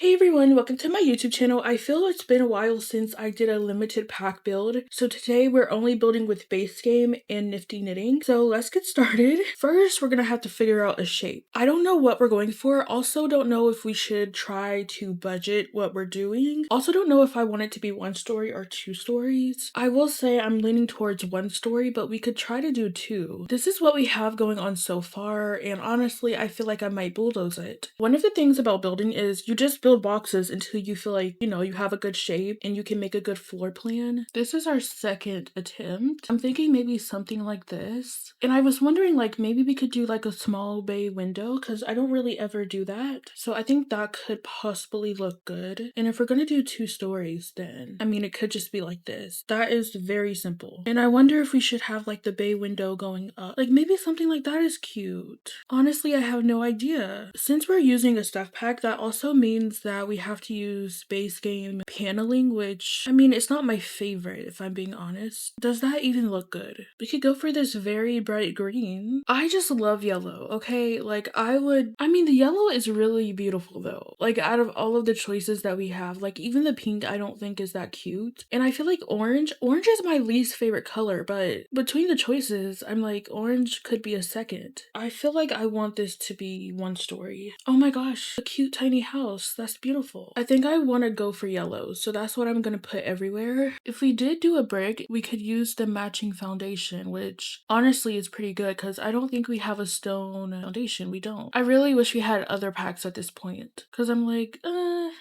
Hey everyone, welcome to my YouTube channel. I feel it's been a while since I did a limited pack build, so today we're only building with Base Game and Nifty Knitting. So let's get started. First, we're gonna have to figure out a shape. I don't know what we're going for, also don't know if we should try to budget what we're doing. Also don't know if I want it to be one story or two stories. I will say I'm leaning towards one story, but we could try to do two. This is what we have going on so far, and honestly, I feel like I might bulldoze it. One of the things about building is you just build boxes until you feel like, you have a good shape and you can make a good floor plan. This is our second attempt. I'm thinking maybe something like this. And I was wondering like maybe we could do like a small bay window because I don't really ever do that. So I think that could possibly look good. And if we're gonna do two stories, then I mean it could just be like this. That is very simple. And I wonder if we should have like the bay window going up. Like maybe something like that is cute. Honestly, I have no idea. Since we're using a stuff pack, that also means that we have to use base game paneling, which I mean it's not my favorite if I'm being honest. Does that even look good? We could go for this very bright green. I just love yellow, okay? Like I mean the yellow is really beautiful though. Like out of all of the choices that we have, like even the pink I don't think is that cute. And I feel like orange is my least favorite color, but between the choices I'm like orange could be a second. I feel like I want this to be one story. Oh my gosh, a cute tiny house. That's beautiful. I think I want to go for yellow, so that's what I'm gonna put everywhere. If we did do a brick, we could use the matching foundation, which honestly is pretty good because I don't think we have a stone foundation. We don't. I really wish we had other packs at this point because I'm like,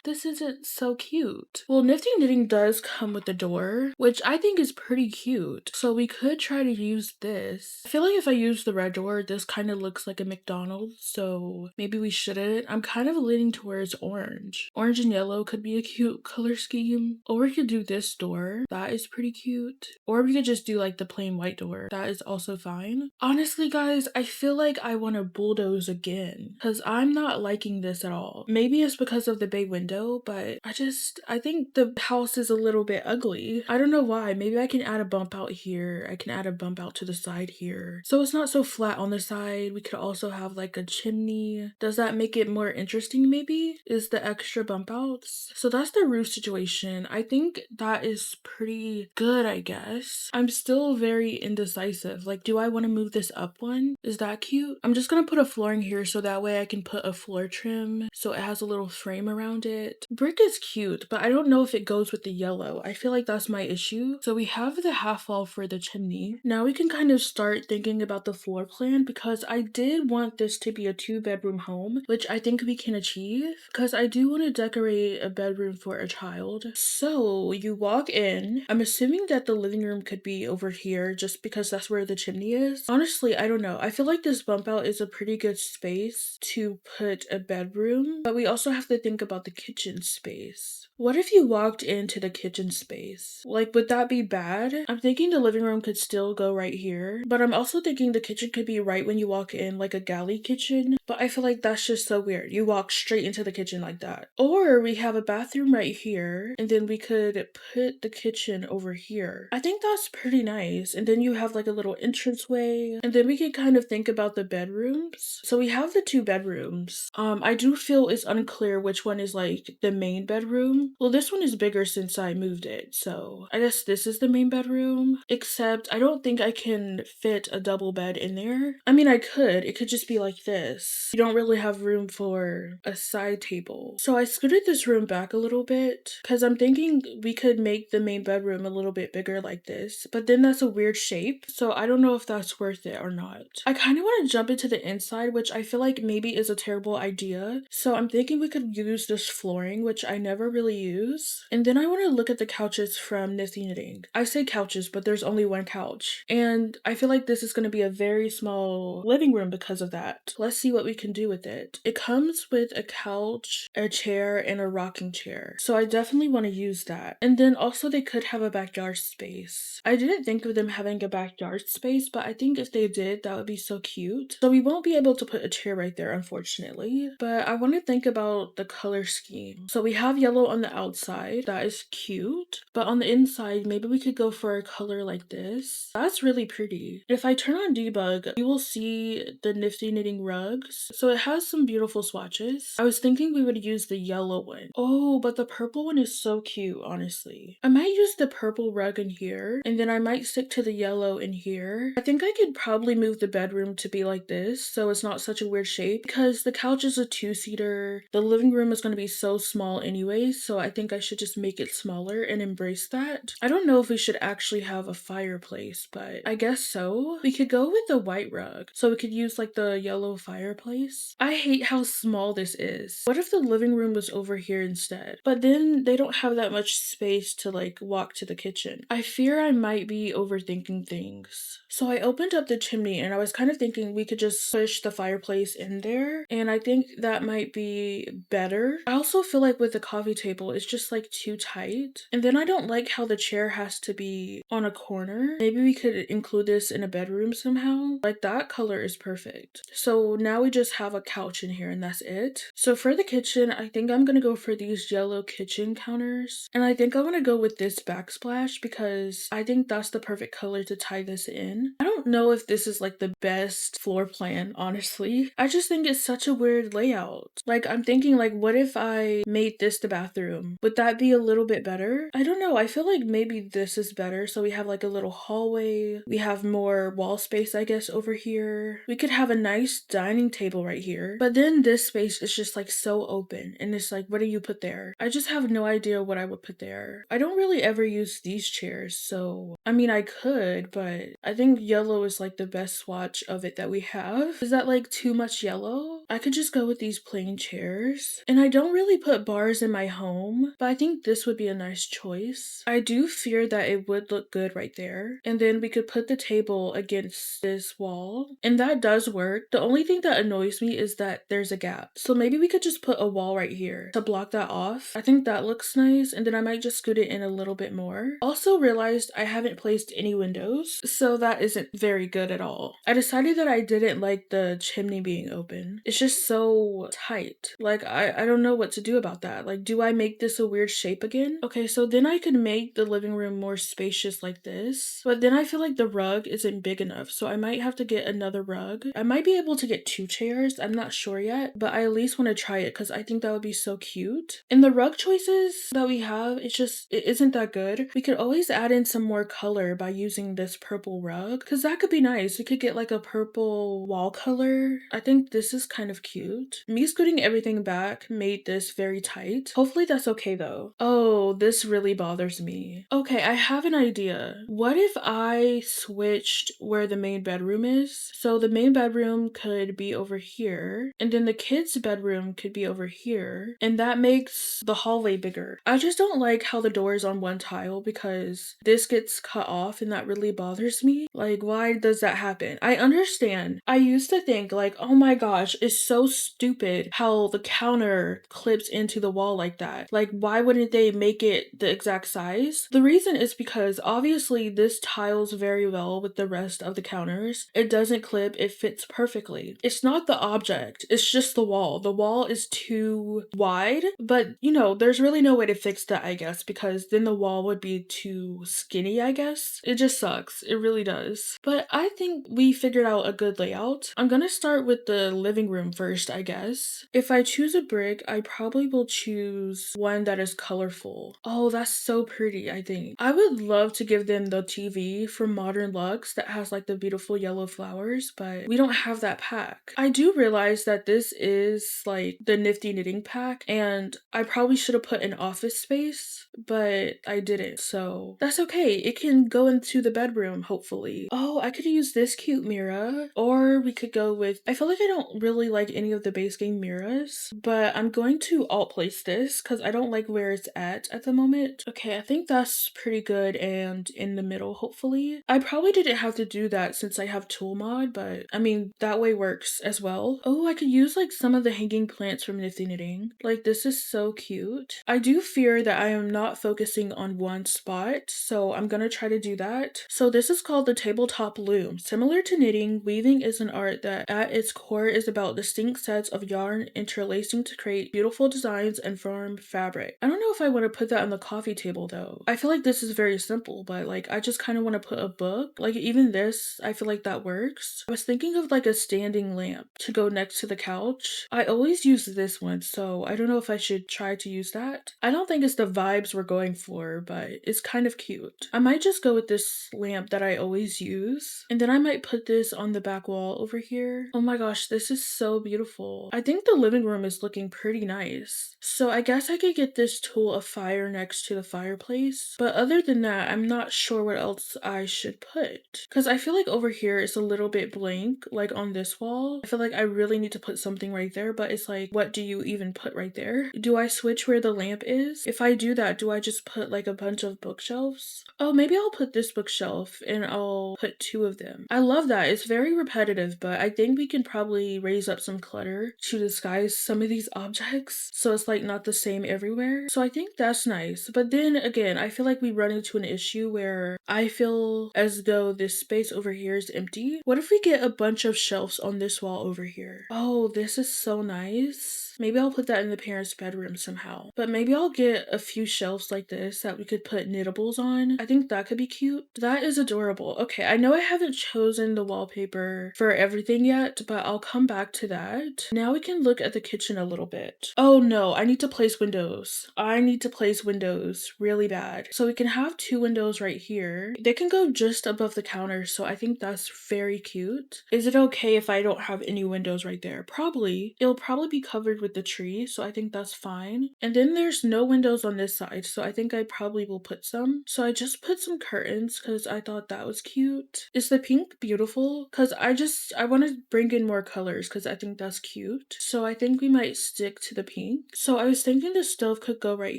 this isn't so cute. Well, Nifty Knitting does come with the door, which I think is pretty cute. So we could try to use this. I feel like if I use the red door, this kind of looks like a McDonald's, so maybe we shouldn't. I'm kind of leaning towards orange. Orange and yellow could be a cute color scheme. Or we could do this door. That is pretty cute. Or we could just do like the plain white door. That is also fine. Honestly, guys, I feel like I want to bulldoze again because I'm not liking this at all. Maybe it's because of the bay window, but I think the house is a little bit ugly. I don't know why. Maybe I can add a bump out here. I can add a bump out to the side here. So it's not so flat on the side. We could also have like a chimney. Does that make it more interesting maybe? Is the extra bump outs? So that's the roof situation. I think that is pretty good, I guess. I'm still very indecisive. Like, do I want to move this up one? Is that cute? I'm just gonna put a flooring here so that way I can put a floor trim so it has a little frame around it. Brick is cute, but I don't know if it goes with the yellow. I feel like that's my issue. So we have the half wall for the chimney. Now we can kind of start thinking about the floor plan because I did want this to be a 2-bedroom home, which I think we can achieve because I do want to decorate a bedroom for a child. So you walk in. I'm assuming that the living room could be over here just because that's where the chimney is. Honestly, I don't know. I feel like this bump out is a pretty good space to put a bedroom, but we also have to think about the kitchen space. What if you walked into the kitchen space? Like, would that be bad? I'm thinking the living room could still go right here, but I'm also thinking the kitchen could be right when you walk in, like a galley kitchen, but I feel like that's just so weird. You walk straight into the kitchen like that. Or we have a bathroom right here, and then we could put the kitchen over here. I think that's pretty nice. And then you have like a little entranceway, and then we could kind of think about the bedrooms. So we have the 2 bedrooms. I do feel it's unclear which one is like the main bedroom. Well, this one is bigger since I moved it, so I guess this is the main bedroom, except I don't think I can fit a double bed in there. I mean, I could. It could just be like this. You don't really have room for a side table. So I scooted this room back a little bit because I'm thinking we could make the main bedroom a little bit bigger like this, but then that's a weird shape, so I don't know if that's worth it or not. I kind of want to jump into the inside, which I feel like maybe is a terrible idea, so I'm thinking we could use this flooring, which I never really use. And then I want to look at the couches from Nifty Knitting. I say couches, but there's only one couch. And I feel like this is going to be a very small living room because of that. Let's see what we can do with it. It comes with a couch, a chair, and a rocking chair. So I definitely want to use that. And then also they could have a backyard space. I didn't think of them having a backyard space, but I think if they did, that would be so cute. So we won't be able to put a chair right there, unfortunately. But I want to think about the color scheme scheme. So we have yellow on the outside. That is cute. But on the inside, maybe we could go for a color like this. That's really pretty. If I turn on debug, you will see the Nifty Knitting rugs. So it has some beautiful swatches. I was thinking we would use the yellow one. Oh, but the purple one is so cute, honestly. I might use the purple rug in here, and then I might stick to the yellow in here. I think I could probably move the bedroom to be like this, so it's not such a weird shape, because the couch is a two-seater. The living room is going to be so small anyways, so I think I should just make it smaller and embrace that. I don't know if we should actually have a fireplace, but I guess so. We could go with the white rug, so we could use like the yellow fireplace. I hate how small this is. What if the living room was over here instead? But then they don't have that much space to like walk to the kitchen. I fear I might be overthinking things. So I opened up the chimney and I was kind of thinking we could just push the fireplace in there, and I think that might be better. I also feel like with the coffee table it's just like too tight, and then I don't like how the chair has to be on a corner. Maybe we could include this in a bedroom somehow. Like that color is perfect. So now we just have a couch in here and that's it. So for the kitchen, I think I'm gonna go for these yellow kitchen counters, and I think I'm gonna go with this backsplash because I think that's the perfect color to tie this in. I don't know if this is like the best floor plan, honestly. I just think it's such a weird layout. Like I'm thinking like, what if I made this the bathroom? Would that be a little bit better? I don't know. I feel like maybe this is better. So we have like a little hallway. We have more wall space, I guess, over here. We could have a nice dining table right here. But then this space is just like so open, and it's like, what do you put there? I just have no idea what I would put there. I don't really ever use these chairs, so I mean I could, but I think yellow is like the best swatch of it that we have. Is that like too much yellow? I could just go with these plain chairs. And I don't really put bars in my home, but I think this would be a nice choice. I do fear that it would look good right there. And then we could put the table against this wall, and that does work. The only thing that annoys me is that there's a gap. So maybe we could just put a wall right here to block that off. I think that looks nice, and then I might just scoot it in a little bit more. Also realized I haven't placed any windows, so that isn't very good at all. I decided that I didn't like the chimney being open. It's just so tight. Like I don't know what to do about that. Like, do I make this a weird shape again? Okay, so then I could make the living room more spacious like this, but then I feel like the rug isn't big enough, so I might have to get another rug. I might be able to get 2 chairs, I'm not sure yet, but I at least want to try it because I think that would be so cute. And the rug choices that we have, it isn't that good. We could always add in some more color by using this purple rug, because that could be nice. We could get like a purple wall color. I think this is kind of cute. Me scooting everything back made this very tight. Hopefully that's okay though. Oh, this really bothers me. Okay, I have an idea. What if I switched where the main bedroom is? So the main bedroom could be over here, and then the kids' bedroom could be over here, and that makes the hallway bigger. I just don't like how the door is on one tile because this gets cut off, and that really bothers me. Like, why does that happen? I understand. I used to think like, oh my gosh, it's so stupid how the counter clips into the wall like that. Like, why wouldn't they make it the exact size? The reason is because obviously this tiles very well with the rest of the counters. It doesn't clip, it fits perfectly. It's not the object, it's just the wall. The wall is too wide, but you know, there's really no way to fix that, I guess, because then the wall would be too skinny, I guess. It just sucks. It really does. But I think we figured out a good layout. I'm gonna start with the living room first, I guess. If I choose a brick, I probably will choose one that is colorful. Oh, that's so pretty, I think. I would love to give them the TV from Modern Luxe that has like the beautiful yellow flowers, but we don't have that pack. I do realize that this is like the Nifty Knitting pack, and I probably should have put an office space, but I didn't, so that's okay. It can go into the bedroom, hopefully. Oh, I could use this cute mirror, or we could go with, I feel like I don't really like any of the base game mirrors, but I'm going to alt place this because I don't like where it's at the moment. Okay, I think that's pretty good and in the middle, hopefully. I probably didn't have to do that since I have tool mod, but I mean, that way works as well. Oh, I could use like some of the hanging plants from Nifty Knitting. Like, this is so cute. I do fear that I am not focusing on one spot, so I'm gonna try to do that. So this is called the tabletop loom. Similar to knitting, weaving is an art that at its core is about the distinct sets of yarn interlacing to create beautiful designs and firm fabric. I don't know if I want to put that on the coffee table though. I feel like this is very simple, but like I just kind of want to put a book. Like even this, I feel like that works. I was thinking of like a standing lamp to go next to the couch. I always use this one, so I don't know if I should try to use that. I don't think it's the vibes we're going for, but it's kind of cute. I might just go with this lamp that I always use, and then I might put this on the back wall over here. Oh my gosh, this is so beautiful. I think the living room is looking pretty nice. So I guess I could get this tool of fire next to the fireplace, but other than that, I'm not sure what else I should put. Because I feel like over here it's a little bit blank, like on this wall. I feel like I really need to put something right there, but it's like, what do you even put right there? Do I switch where the lamp is? If I do that, do I just put like a bunch of bookshelves? Oh, maybe I'll put this bookshelf and I'll put 2 of them. I love that. It's very repetitive, but I think we can probably raise up some clutter to disguise some of these objects so it's like not the same everywhere. So I think that's nice. But then again, I feel like we run into an issue where I feel as though this space over here is empty. What if we get a bunch of shelves on this wall over here? Oh, this is so nice. Maybe I'll put that in the parents' bedroom somehow. But maybe I'll get a few shelves like this that we could put knittables on. I think that could be cute. That is adorable. Okay, I know I haven't chosen the wallpaper for everything yet, but I'll come back to that. Now we can look at the kitchen a little bit. Oh no, I need to place windows. I need to place windows really bad. So we can have 2 windows right here. They can go just above the counter, so I think that's very cute. Is it okay if I don't have any windows right there? Probably. It'll probably be covered with the tree, so I think that's fine. And then there's no windows on this side, so I think I probably will put some. So I just put some curtains because I thought that was cute. Is the pink beautiful? Because I want to bring in more colors because I think that's cute. So I think we might stick to the pink. So I was thinking the stove could go right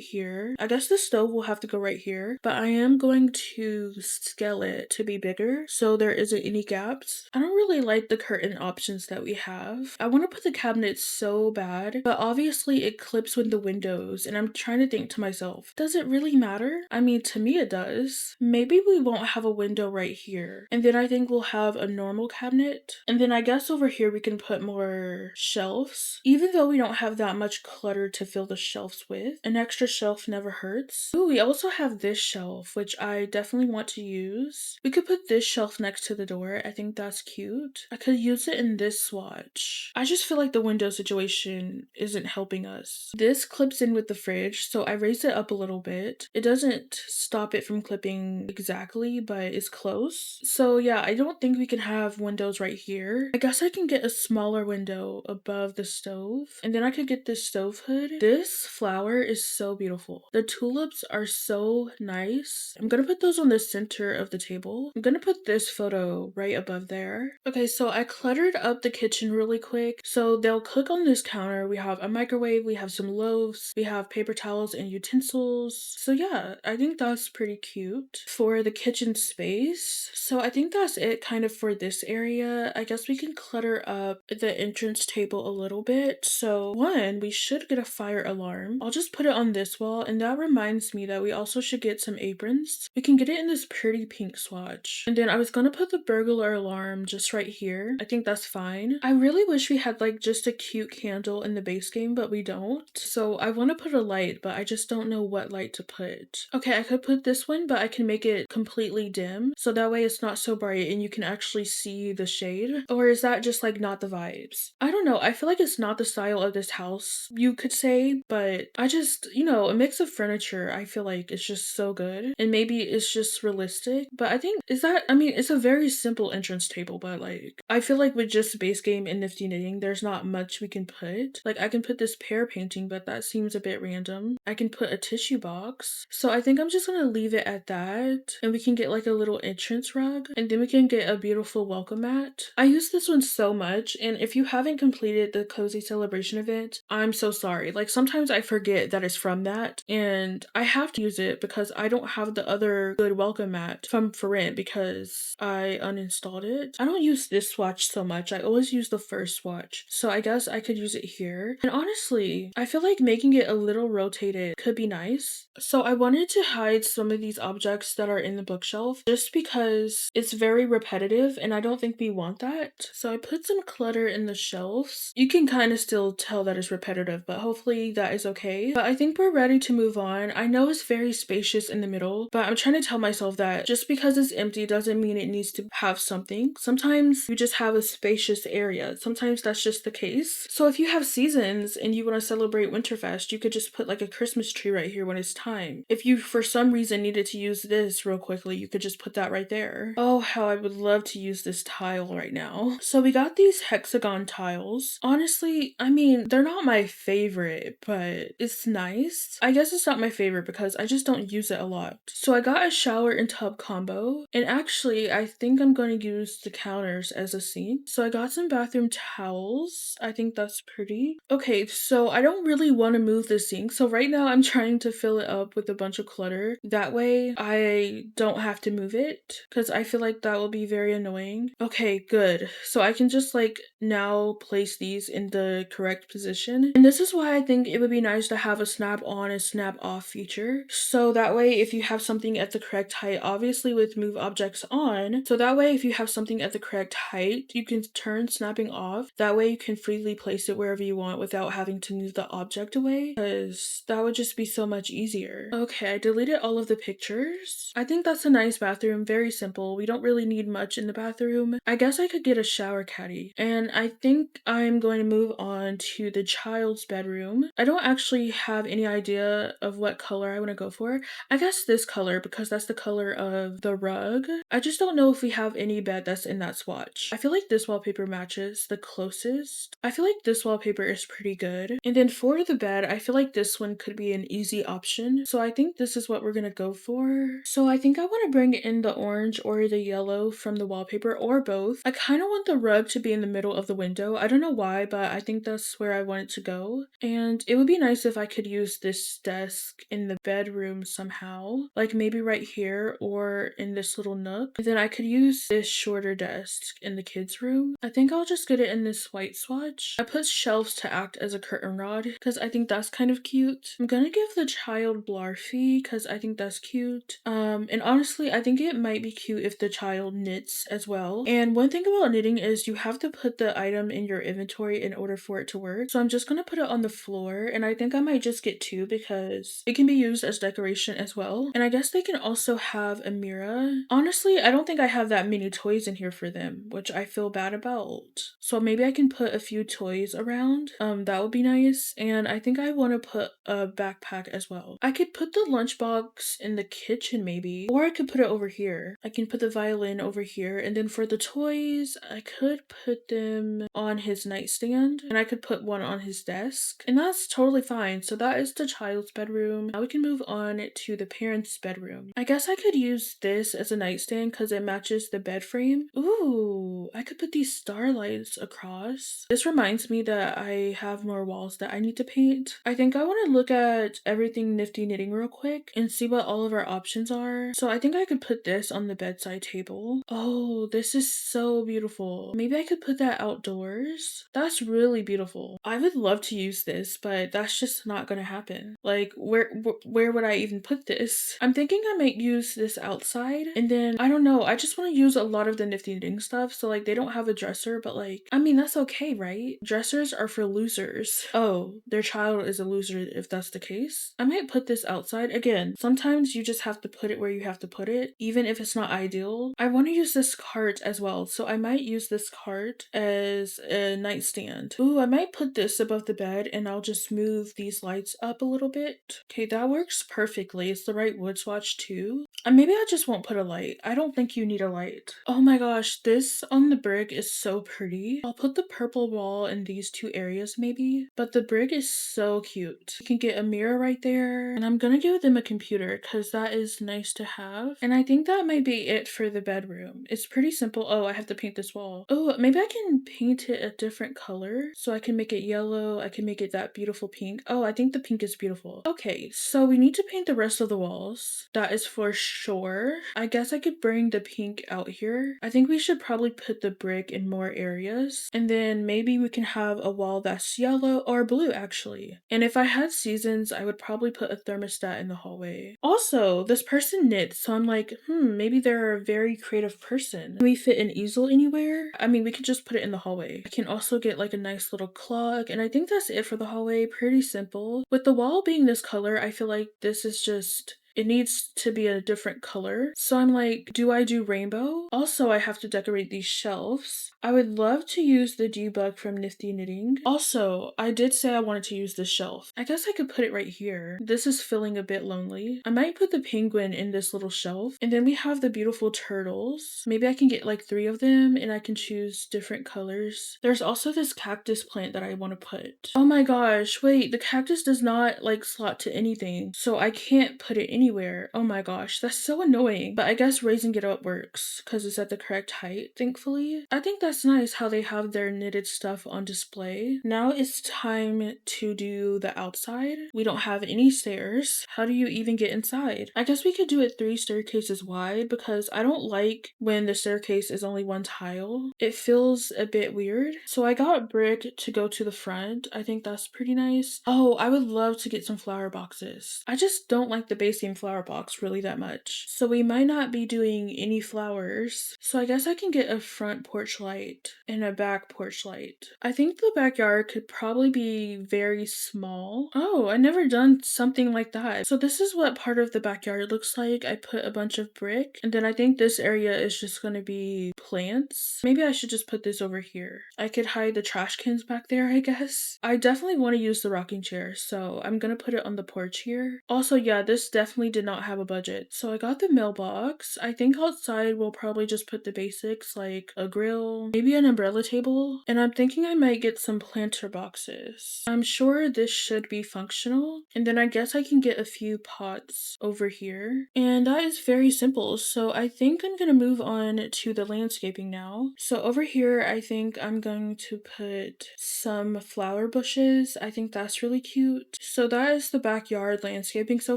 here. I guess the stove will have to go right here, but I am going to scale it to be bigger so there isn't any gaps. I don't really like the curtain options that we have. I want to put the cabinets so bad, but obviously it clips with the windows, and I'm trying to think to myself, does it really matter? I mean, to me it does. Maybe we won't have a window right here, and then I think we'll have a normal cabinet, and then I guess over here we can put more shelves. Even though we don't have that much clutter to fill the shelves with, an extra shelf never hurts. Ooh, we also have this shelf, which I definitely want to use. We could put this shelf next to the door. I think that's cute. I could use it in this swatch. I just feel like the window situation isn't helping us. This clips in with the fridge, so I raised it up a little bit. It doesn't stop it from clipping exactly, but it's close. So yeah, I don't think we can have windows right here. I guess I can get a smaller window above the stove, and then I could get this stove hood. This flower is so beautiful. The tulips are so nice. I'm gonna put those on the center of the table. I'm gonna put this photo right above there. Okay, so I cluttered up the kitchen really quick. So they'll cook on this counter. We have a microwave, we have some loaves, we have paper towels and utensils. So yeah, I think that's pretty cute for the kitchen space. So I think that's it kind of for this area. I guess we can clutter up the entrance table a little bit. So one, we should get a fire alarm. I'll just put it on this wall, and that reminds me that we also should get some aprons. We can get it in this pretty pink swatch. And then I was gonna put the burglar alarm just right here. I think that's fine. I really wish we had like just a cute candle in the base game, but we don't. So I want to put a light, but I just don't know what light to put. Okay, I could put this one, but I can make it completely dim, so that way it's not so bright and you can actually see the shade. Or is that just like not the vibes? I don't know. I feel like it's not the style of this house, you could say, but I just, a mix of furniture, I feel like it's just so good. And maybe it's just realistic, but I think, it's a very simple entrance table, but like, I feel like with just base game and nifty knitting, there's not much we can put. Like, I can put this pear painting, but that seems a bit random. I can put a tissue box. So I think I'm just gonna leave it at that. And we can get like a little entrance rug, and then we can get a beautiful welcome mat. I use this one so much, and if you haven't completed the cozy celebration event, I'm so sorry. Like, sometimes I forget that it's from that, and I have to use it because I don't have the other good welcome mat from For Rent because I uninstalled it. I don't use this swatch so much. I always use the first swatch. So I guess I could use it here. here. And honestly, I feel like making it a little rotated could be nice. So I wanted to hide some of these objects that are in the bookshelf just because it's very repetitive and I don't think we want that. So I put some clutter in the shelves. You can kind of still tell that it's repetitive, but hopefully that is okay. But I think we're ready to move on. I know it's very spacious in the middle, but I'm trying to tell myself that just because it's empty doesn't mean it needs to have something. Sometimes you just have a spacious area. Sometimes that's just the case. So if you have seasons and you want to celebrate Winterfest, you could just put like a Christmas tree right here when it's time. If you for some reason needed to use this real quickly, you could just put that right there. Oh, how I would love to use this tile right now. So we got these hexagon tiles. Honestly, I mean, they're not my favorite, but it's nice. I guess it's not my favorite because I just don't use it a lot. So I got a shower and tub combo, and actually I think I'm going to use the counters as a sink. So I got some bathroom towels. I think that's pretty. Okay, so I don't really want to move the sink, so right now I'm trying to fill it up with a bunch of clutter. That way I don't have to move it because I feel like that will be very annoying. Okay, good. So I can just like now place these in the correct position. And this is why I think it would be nice to have a snap on and snap off feature. So that way if you have something at the correct height, obviously with move objects on, so that way if you have something at the correct height, you can turn snapping off. That way you can freely place it wherever you want without having to move the object away, because that would just be so much easier. Okay, I deleted all of the pictures. I think that's a nice bathroom, very simple. We don't really need much in the bathroom. I guess I could get a shower caddy. And I think I'm going to move on to the child's bedroom. I don't actually have any idea of what color I want to go for. I guess this color because that's the color of the rug. I just don't know if we have any bed that's in that swatch. I feel like this wallpaper matches the closest. I feel like this wallpaper is pretty good. And then for the bed, I feel like this one could be an easy option. So I think this is what we're gonna go for. So I think I want to bring in the orange or the yellow from the wallpaper or both. I kind of want the rug to be in the middle of the window. I don't know why, but I think that's where I want it to go. And it would be nice if I could use this desk in the bedroom somehow, like maybe right here or in this little nook. And then I could use this shorter desk in the kids' room. I think I'll just get it in this white swatch. I put shelves to act as a curtain rod because I think that's kind of cute. I'm gonna give the child Blarfy because I think that's cute. And honestly, I think it might be cute if the child knits as well. And one thing about knitting is you have to put the item in your inventory in order for it to work. So I'm just gonna put it on the floor, and I think I might just get two because it can be used as decoration as well. And I guess they can also have a mirror. Honestly, I don't think I have that many toys in here for them, which I feel bad about. So maybe I can put a few toys around. That would be nice. And I think I want to put a backpack as well. I could put the lunchbox in the kitchen maybe, or I could put it over here. I can put the violin over here, and then for the toys, I could put them on his nightstand, and I could put one on his desk, and that's totally fine. So that is the child's bedroom. Now we can move on to the parents' bedroom. I guess I could use this as a nightstand because it matches the bed frame. Ooh, I could put these starlights across. This reminds me that I have more walls that I need to paint. I think I want to look at everything Nifty Knitting real quick and see what all of our options are. So I think I could put this on the bedside table. Oh, this is so beautiful. Maybe I could put that outdoors. That's really beautiful. I would love to use this, but that's just not gonna happen. Like, where would I even put this? I'm thinking I might use this outside, and then I don't know, I just want to use a lot of the Nifty Knitting stuff. So like they don't have a dresser, but like, I mean, that's okay, right? Dressers are for losers. Oh, their child is a loser if that's the case. I might put this outside. Again, sometimes you just have to put it where you have to put it, even if it's not ideal. I want to use this cart as well, so I might use this cart as a nightstand. Ooh, I might put this above the bed and I'll just move these lights up a little bit. Okay, that works perfectly. It's the right wood swatch too. And maybe I just won't put a light. I don't think you need a light. Oh my gosh, this on the brick is so pretty. I'll put the purple wall in these two areas maybe, but the brick is so cute. You can get a mirror right there, and I'm gonna give them a computer because that is nice to have. And I think that might be it for the bedroom. It's pretty simple. Oh, I have to paint this wall. Oh, maybe I can paint it a different color. So I can make it yellow. I can make it that beautiful pink. Oh, I think the pink is beautiful. Okay, so we need to paint the rest of the walls. That is for sure. I guess I could bring the pink out here. I think we should probably put the brick in more areas. And then maybe we can have a wall that's yellow or blue actually. And if I had seasons, I would probably put a thermostat in the hallway. Also, this person knits, so I'm like, maybe they're a very creative person. Can we fit an easel anywhere? I mean, we could just put it in the hallway. I can also get like a nice little clock, and I think that's it for the hallway. Pretty simple. With the wall being this color, I feel like this is just, it needs to be a different color. So I'm like, do I do rainbow? Also, I have to decorate these shelves. I would love to use the debug from Nifty Knitting. Also, I did say I wanted to use this shelf. I guess I could put it right here. This is feeling a bit lonely. I might put the penguin in this little shelf. And then we have the beautiful turtles. Maybe I can get like 3 of them and I can choose different colors. There's also this cactus plant that I want to put. Oh my gosh, wait, the cactus does not like slot to anything. So I can't put it anywhere. Oh my gosh, that's so annoying. But I guess raising it up works because it's at the correct height, thankfully. I think that's nice how they have their knitted stuff on display. Now it's time to do the outside. We don't have any stairs. How do you even get inside? I guess we could do it 3 staircases wide because I don't like when the staircase is only 1 tile. It feels a bit weird. So I got brick to go to the front. I think that's pretty nice. Oh, I would love to get some flower boxes. I just don't like the Base Game flower box really that much. So we might not be doing any flowers. So I guess I can get a front porch light and a back porch light. I think the backyard could probably be very small. Oh, I never done something like that. So this is what part of the backyard looks like. I put a bunch of brick and then I think this area is just going to be plants. Maybe I should just put this over here. I could hide the trash cans back there, I guess. I definitely want to use the rocking chair, so I'm gonna put it on the porch here. Also, yeah, this definitely did not have a budget. So I got the mailbox. I think outside we'll probably just put the basics like a grill, maybe an umbrella table, and I'm thinking I might get some planter boxes. I'm sure this should be functional, and then I guess I can get a few pots over here. And that is very simple, so I think I'm gonna move on to the landscaping now. So over here, I think I'm going to put some flower bushes. I think that's really cute. So that is the backyard landscaping so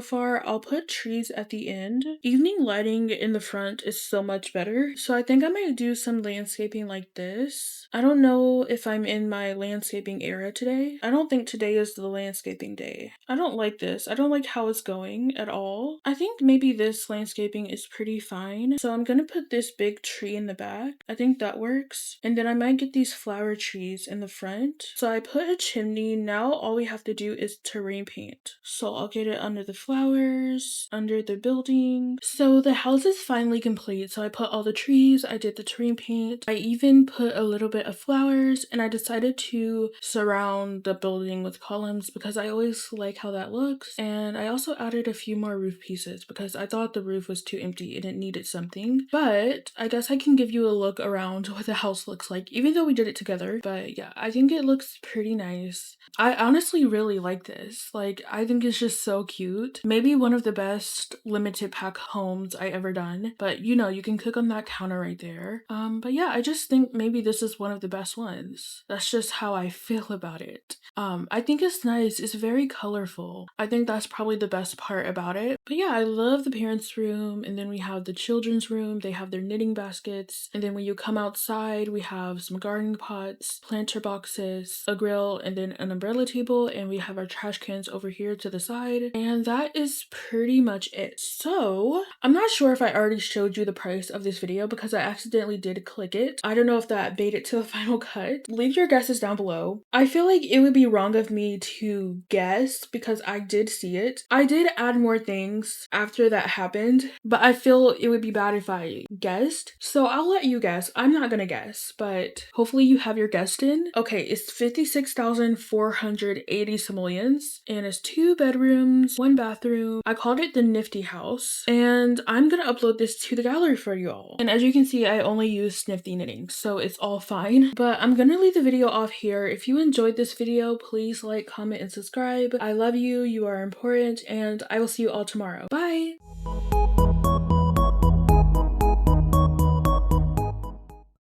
far. I'll put trees at the end. Evening lighting in the front is so much better. So I think I might do some landscaping like this. I don't know if I'm in my landscaping era today. I don't think today is the landscaping day. I don't like this. I don't like how it's going at all. I think maybe this landscaping is pretty fine. So I'm gonna put this big tree in the back. I think that works. And then I might get these flower trees in the front. So I put a chimney. Now all we have to do is terrain paint. So I'll get it under the flowers, under the building. So the house is finally complete. So I put all the trees, I did the terrain paint. I even put a little bit of flowers, and I decided to surround the building with columns because I always like how that looks. And I also added a few more roof pieces because I thought the roof was too empty and it needed something. But I guess I can give you a look around what the house looks like, even though we did it together. But yeah, I think it looks pretty nice. I honestly really like this. Like, I think it's just so cute. Maybe one of the best limited pack homes I ever done. But you know, you can cook on that counter right there. But yeah, I just think maybe this is one of the best ones. That's just how I feel about it. I think it's nice. It's very colorful. I think that's probably the best part about it. But yeah, I love the parents' room, and then we have the children's room. They have their knitting baskets, and then when you come outside, we have some gardening pots, planter boxes, a grill, and then an umbrella table, and we have our trash cans over here to the side, and that is pretty much it. So I'm not sure if I already showed you the price of this video because I accidentally did click it. I don't know if that made it to the final cut. Leave your guesses down below. I feel like it would be wrong of me to guess because I did see it. I did add more things after that happened, but I feel it would be bad if I guessed. So I'll let you guess. I'm not gonna guess, but hopefully you have your guess in. Okay, it's 56,480 simoleons, and it's 2 bedrooms, 1 bathroom. I called it the Nifty House, and I'm gonna upload this to the gallery for you all. And as you can see, I only use Nifty Knitting, so it's all fine. But I'm gonna leave the video off here. If you enjoyed this video, please like, comment, and subscribe. I love you, you are important, and I will see you all tomorrow. Bye!